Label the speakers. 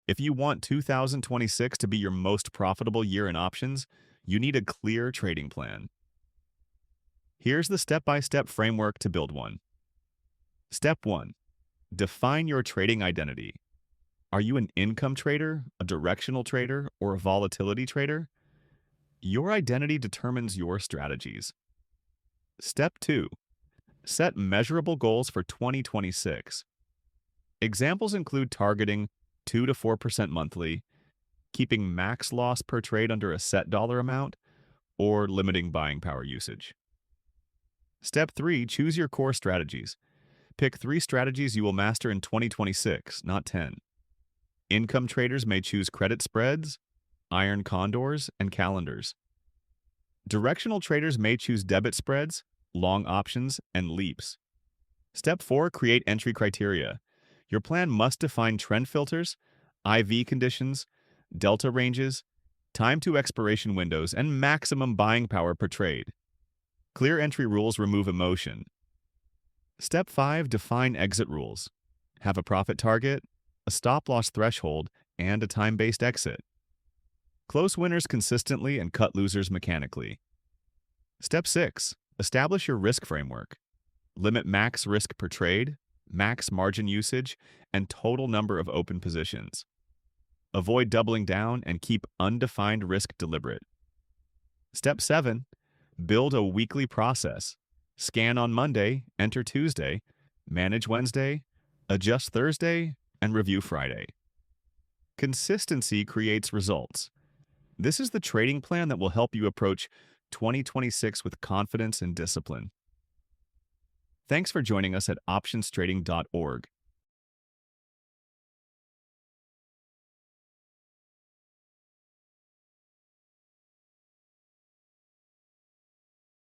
Speaker 1: If you want 2026 to be your most profitable year in options, you need a clear trading plan. Here's the step-by-step framework to build one. Step 1. Define your trading identity. Are you an income trader, a directional trader, or a volatility trader? Your identity determines your strategies. Step 2. Set measurable goals for 2026. Examples include targeting 2 to 4% monthly, keeping max loss per trade under a set dollar amount, or limiting buying power usage. Step 3. Choose your core strategies. Pick 3 strategies you will master in 2026, not 10. Income traders may choose credit spreads, iron condors, and calendars. Directional traders may choose debit spreads, long options, and leaps. Step 4. Create entry criteria. Your plan must define trend filters, IV conditions, delta ranges, time to expiration windows, and maximum buying power per trade. Clear entry rules remove emotion. Step 5. Define exit rules. Have a profit target, a stop-loss threshold, and a time-based exit. Close winners consistently and cut losers mechanically. Step 6. Establish your risk framework. Limit max risk per trade, max margin usage, and total number of open positions. Avoid doubling down and keep undefined risk deliberate. Step 7. Build a weekly process. Scan on Monday, enter Tuesday, manage Wednesday, adjust Thursday, and review Friday. Consistency creates results. This is the trading plan that will help you approach 2026 with confidence and discipline. Thanks for joining us at optionstrading.org.